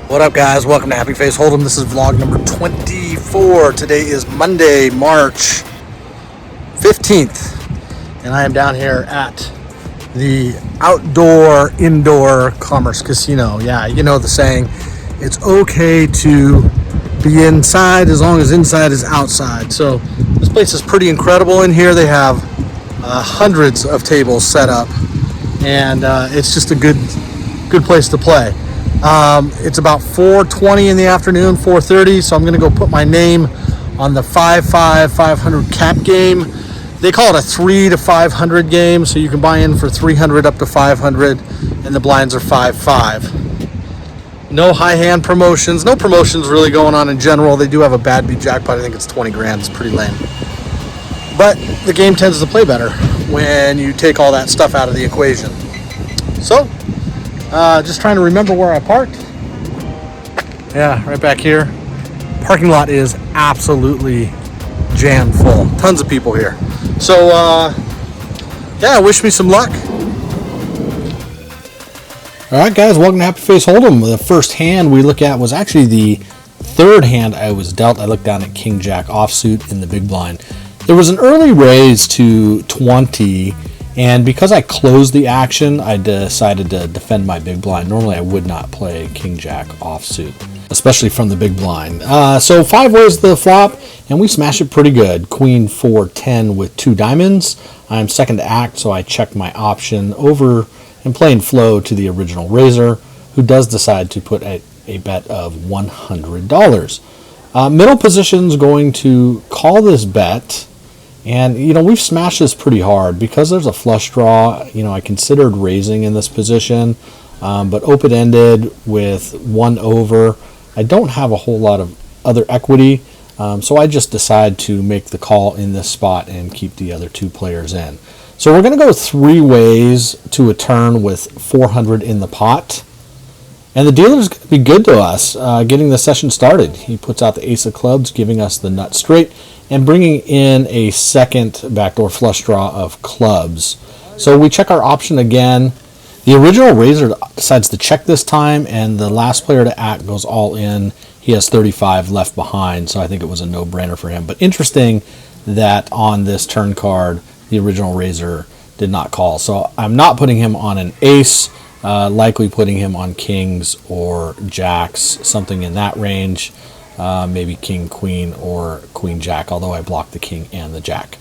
What up, guys? Welcome to Happy Face Hold'em. This is vlog number 24. Today is Monday, March 15th, and I am down here at the indoor commerce casino. Yeah, you know the saying, it's okay to be inside as long as inside is outside. So this place is pretty incredible in here. They have hundreds of tables set up, and it's just a good place to play. It's about 4:20 in the afternoon, 4:30, so I'm going to go put my name on the 500 cap game. They call it a 3 to 500 game, so you can buy in for 300 up to 500, and the blinds are 5-5. No high hand promotions, no promotions really going on in general. They do have a bad beat jackpot. I think it's 20 grand. It's pretty lame. But the game tends to play better when you take all that stuff out of the equation. So, just trying to remember where I parked. Yeah, right back here. Parking lot is absolutely jam full. Tons of people here. So, yeah, wish me some luck. All right, guys, welcome to Happy Face Hold'em. The first hand we look at was actually the third hand I was dealt. I looked down at King Jack offsuit in the big blind. There was an early raise to 20, and because I closed the action, I decided to defend my big blind. Normally, I would not play King Jack offsuit, especially from the big blind. So 5 ways to the flop, and we smash it pretty good. Queen 4-10 with 2 diamonds. I'm second to act, so I check my option over and playing flow to the original raiser, who does decide to put a bet of $100. Middle position's going to call this bet. And, we've smashed this pretty hard because there's a flush draw. I considered raising in this position, but open-ended with 1 over. I don't have a whole lot of other equity, so I just decide to make the call in this spot and keep the other 2 players in. So we're going to go 3 ways to a turn with 400 in the pot. And the dealer's going to be good to us getting the session started. He puts out the ace of clubs, giving us the nut straight, and bringing in a second backdoor flush draw of clubs. So we check our option again. The original raiser decides to check this time, and the last player to act goes all in. He has 35 left behind, so I think it was a no-brainer for him. But interesting that on this turn card, the original raiser did not call. So I'm not putting him on an ace, likely putting him on kings or jacks, something in that range. Maybe king, queen, or queen, jack, although I blocked the king and the jack.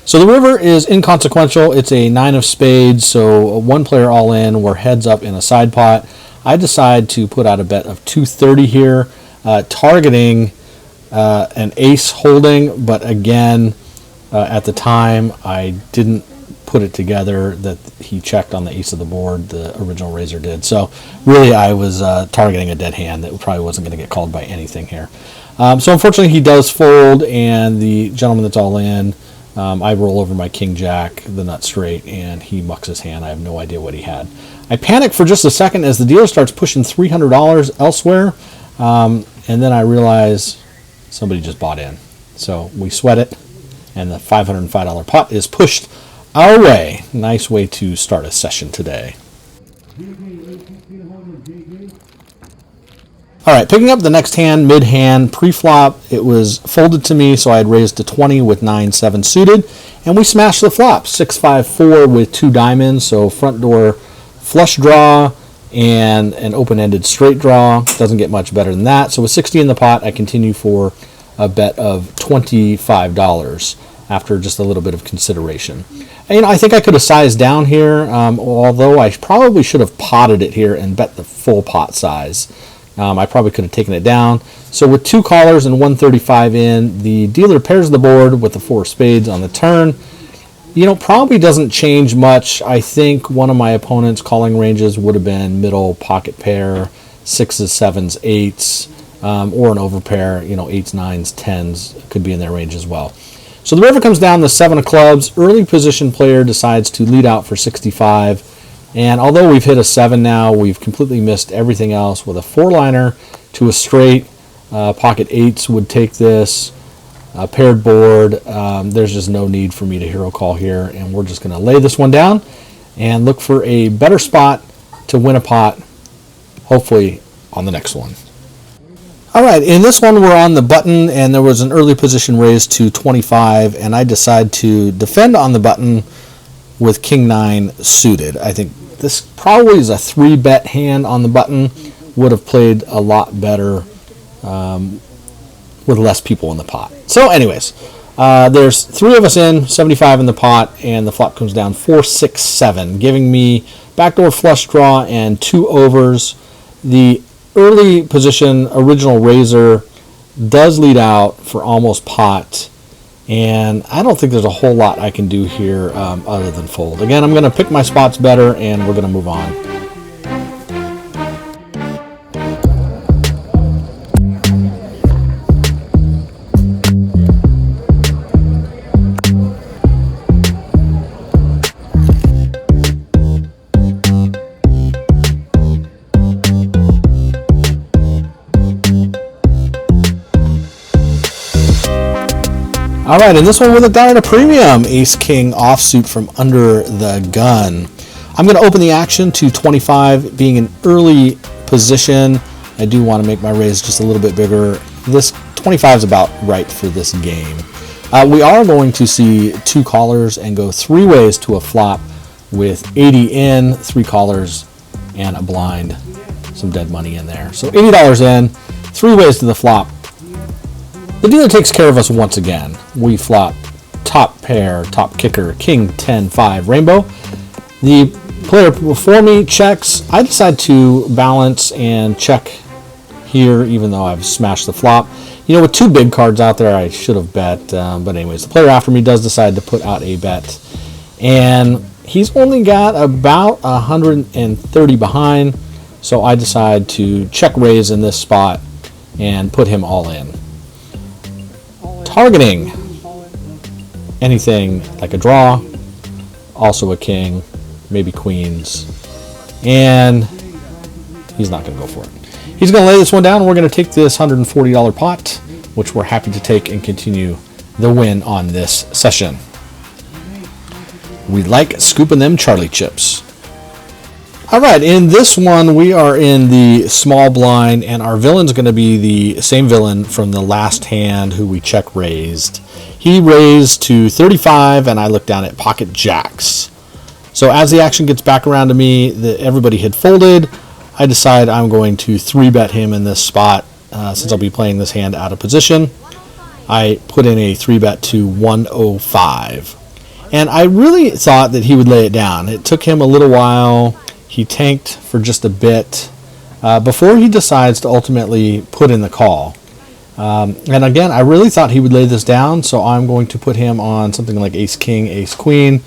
So the river is inconsequential. It's a 9 of spades, so 1 player all in. We're heads up in a side pot. I decide to put out a bet of 230 here, targeting an ace holding, but again, at the time, I didn't put it together that he checked on the ace of the board. The original raiser did. So really, I was targeting a dead hand that probably wasn't going to get called by anything here. So unfortunately, he does fold, and the gentleman that's all in, I roll over my king jack, the nut straight, and he mucks his hand. I have no idea what he had. I panic for just a second as the dealer starts pushing $300 elsewhere, and then I realize somebody just bought in. So we sweat it, and the $505 pot is pushed our way. Nice way to start a session today. All right, picking up the next hand, mid-hand, pre-flop, it was folded to me, so I had raised to 20 with 9-7 suited, and we smashed the flop, 6-5-4 with 2 diamonds, so front door flush draw and an open-ended straight draw. Doesn't get much better than that. So with 60 in the pot, I continue for a bet of $25 after just a little bit of consideration. And I think I could have sized down here, although I probably should have potted it here and bet the full pot size. I probably could have taken it down. So with 2 callers and 135 in, the dealer pairs the board with the 4 spades on the turn. Probably doesn't change much. I think one of my opponent's calling ranges would have been middle pocket pair, 6s, 7s, 8s, or an overpair, 8s, 9s, 10s could be in their range as well. So the river comes down the 7 of clubs. Early position player decides to lead out for 65. And although we've hit a 7 now, we've completely missed everything else with a 4-liner to a straight. Pocket 8s would take this. Paired board. There's just no need for me to hero call here. And we're just going to lay this one down and look for a better spot to win a pot, hopefully on the next one. All right, in this one we're on the button, and there was an early position raised to 25, and I decide to defend on the button with King 9 suited. I think this probably is a 3-bet hand on the button. Would have played a lot better with less people in the pot. So anyways, there's 3 of us in, 75 in the pot, and the flop comes down 4, 6, 7, giving me backdoor flush draw and 2 overs. The early position original raiser does lead out for almost pot, and I don't think there's a whole lot I can do here other than fold. Again, I'm going to pick my spots better, and we're going to move on. All right, and this one with a dollar to premium, ace-king offsuit from under the gun. I'm going to open the action to 25, being an early position. I do want to make my raise just a little bit bigger. This 25 is about right for this game. We are going to see 2 callers and go 3 ways to a flop with 80 in, 3 callers, and a blind, some dead money in there. So $80 in, 3 ways to the flop. The dealer takes care of us once again. We flop top pair, top kicker, king 10-5 rainbow. The player before me checks. I decide to balance and check here, even though I've smashed the flop. You know, with 2 big cards out there, I should have bet. But anyways, the player after me does decide to put out a bet. And he's only got about 130 behind. So I decide to check raise in this spot and put him all in. Targeting anything like a draw, also a king, maybe queens, and he's not going to go for it. He's going to lay this one down, and we're going to take this $140 pot, which we're happy to take and continue the win on this session. We like scooping them Charlie chips. All right, in this one, we are in the small blind, and our villain's going to be the same villain from the last hand who we check raised. He raised to 35, and I look down at pocket jacks. So as the action gets back around to me, everybody had folded. I decide I'm going to 3-bet him in this spot since I'll be playing this hand out of position. I put in a 3-bet to 105. And I really thought that he would lay it down. It took him a little while. He tanked for just a bit before he decides to ultimately put in the call. And again, I really thought he would lay this down, so I'm going to put him on something like ace-king, ace-queen,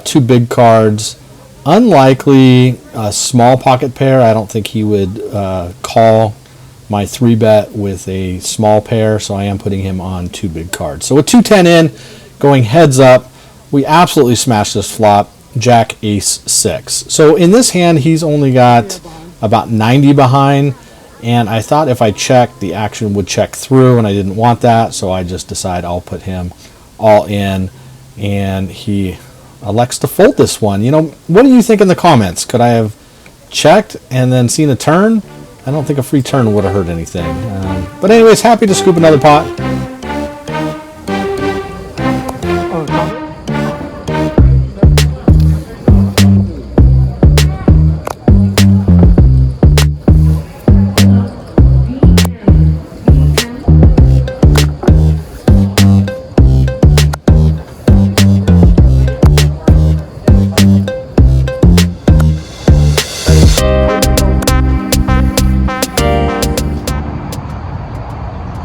2 big cards. Unlikely a small pocket pair. I don't think he would call my 3-bet with a small pair, so I am putting him on 2 big cards. So with 2-10 in, going heads up, we absolutely smashed this flop. Jack, ace, 6. So in this hand, he's only got about 90 behind, and I thought if I checked, the action would check through, and I didn't want that, so I just decide I'll put him all in, and he elects to fold this one. You know, what do you think in the comments? Could I have checked and then seen a turn? I don't think a free turn would have hurt anything. But anyways, happy to scoop another pot.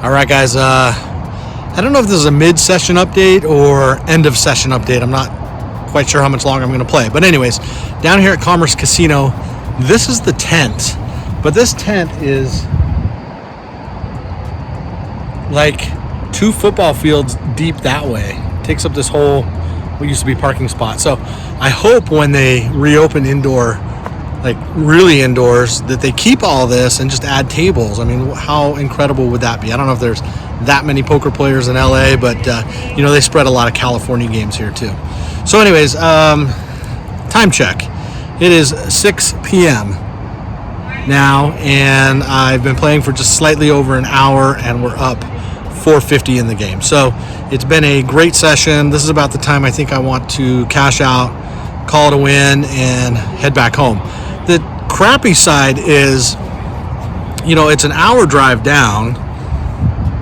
Alright guys, I don't know if this is a mid-session update or end-of-session update. I'm not quite sure how much longer I'm going to play. But anyways, down here at Commerce Casino, this is the tent. But this tent is like 2 football fields deep that way. It takes up this whole, what used to be parking spot. So I hope when they reopen indoor, like really indoors, that they keep all this and just add tables. I mean, how incredible would that be? I don't know if there's that many poker players in LA, but you know, they spread a lot of California games here too. So anyways, time check. It is 6 p.m. now, and I've been playing for just slightly over an hour, and we're up 450 in the game. So it's been a great session. This is about the time I think I want to cash out, call it a win, and head back home. The crappy side is, it's an hour drive down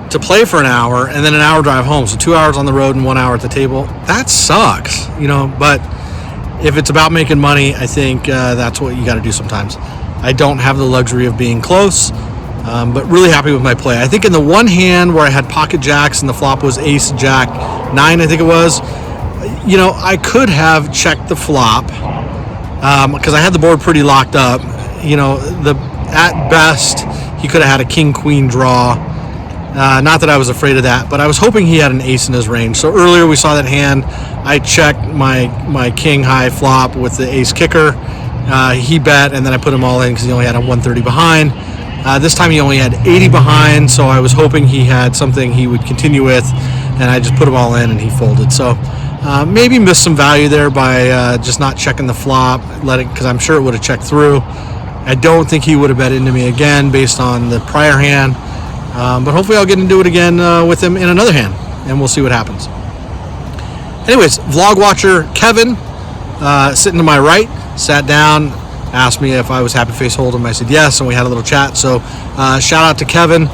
to play for an hour and then an hour drive home. So 2 hours on the road and 1 hour at the table. That sucks, but if it's about making money, I think that's what you got to do sometimes. I don't have the luxury of being close, but really happy with my play. I think in the one hand where I had pocket jacks and the flop was ace jack 9, I think it was, I could have checked the flop because I had the board pretty locked up. At best, he could have had a king queen draw. Not that I was afraid of that, but I was hoping he had an ace in his range. So earlier we saw that hand. I checked my king high flop with the ace kicker. He bet, and then I put him all in because he only had a 130 behind. This time he only had 80 behind, so I was hoping he had something he would continue with, and I just put him all in and he folded. So maybe missed some value there by just not checking the flop, because I'm sure it would have checked through. I don't think he would have bet into me again based on the prior hand. But hopefully I'll get into it again with him in another hand, and we'll see what happens. Anyways, vlog watcher Kevin, sitting to my right, sat down, asked me if I was happy face hold'em. I said yes, and we had a little chat. So shout out to Kevin.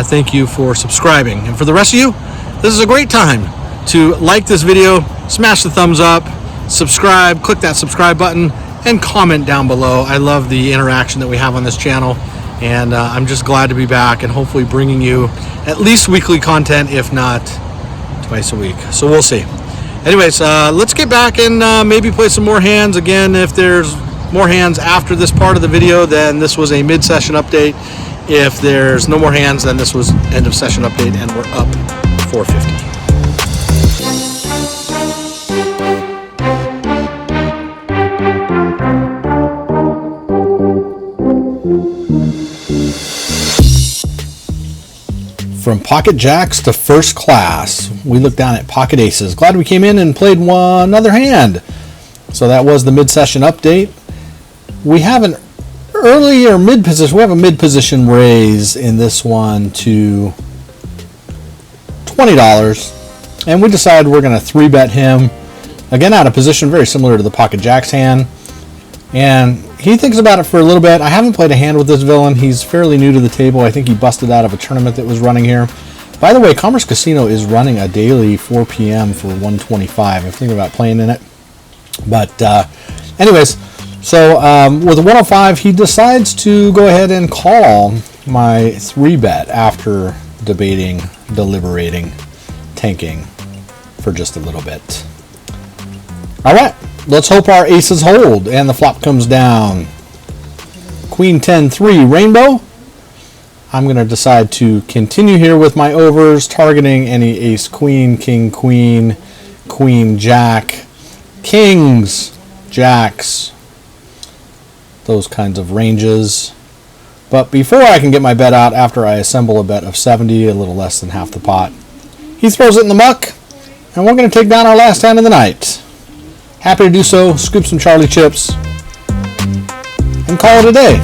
Thank you for subscribing. And for the rest of you, this is a great time to like this video, smash the thumbs up, subscribe, click that subscribe button, and comment down below. I love the interaction that we have on this channel. And I'm just glad to be back and hopefully bringing you at least weekly content, if not twice a week. So we'll see. Anyways, let's get back and maybe play some more hands. Again, if there's more hands after this part of the video, then this was a mid-session update. If there's no more hands, then this was end of session update, and we're up 450. From pocket jacks to first class, we looked down at pocket aces. Glad we came in and played another hand. So that was the mid-session update. We have an early or mid-position. We have a mid-position raise in this one to $20, and we decided we're going to 3-bet him. Again, out of position, very similar to the pocket jacks hand. And he thinks about it for a little bit. I haven't played a hand with this villain. He's fairly new to the table. I think he busted out of a tournament that was running here. By the way, Commerce Casino is running a daily 4 p.m. for 125. I'm thinking about playing in it. But anyways, so with a 105, he decides to go ahead and call my 3-bet after debating, deliberating, tanking for just a little bit. All right. Let's hope our aces hold and the flop comes down. Queen 10-3 rainbow. I'm going to decide to continue here with my overs, targeting any ace queen, king queen, queen jack, kings, jacks, those kinds of ranges. But before I can get my bet out, after I assemble a bet of 70, a little less than half the pot, he throws it in the muck, and we're going to take down our last hand of the night. Happy to do so, scoop some Charlie chips, and call it a day.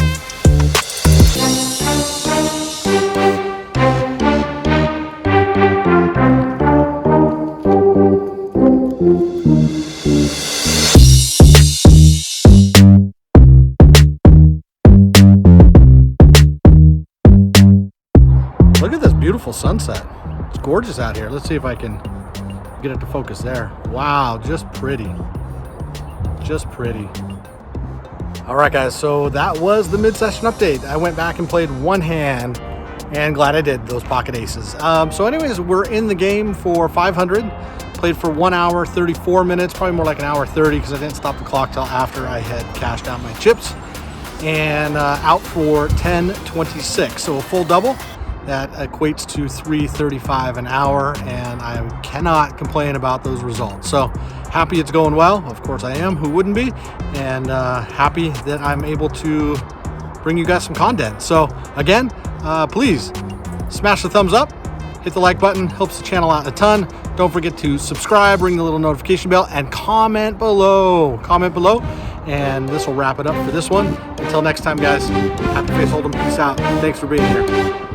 Look at this beautiful sunset. It's gorgeous out here. Let's see if I can get it to focus there. Wow, just pretty. Just pretty. All right, guys, so that was the mid-session update. I went back and played one hand, and glad I did, those pocket aces. So anyways, we're in the game for 500. Played for 1 hour, 34 minutes, probably more like an hour 30 because I didn't stop the clock till after I had cashed out my chips. And out for 10.26, so a full double. That equates to $3.35 an hour, and I cannot complain about those results. So happy it's going well. Of course I am. Who wouldn't be? And happy that I'm able to bring you guys some content. So again, please smash the thumbs up, hit the like button, helps the channel out a ton. Don't forget to subscribe, ring the little notification bell, and comment below. Comment below. And this will wrap it up for this one. Until next time, guys, Happy Face Hold'em. Peace out. Thanks for being here.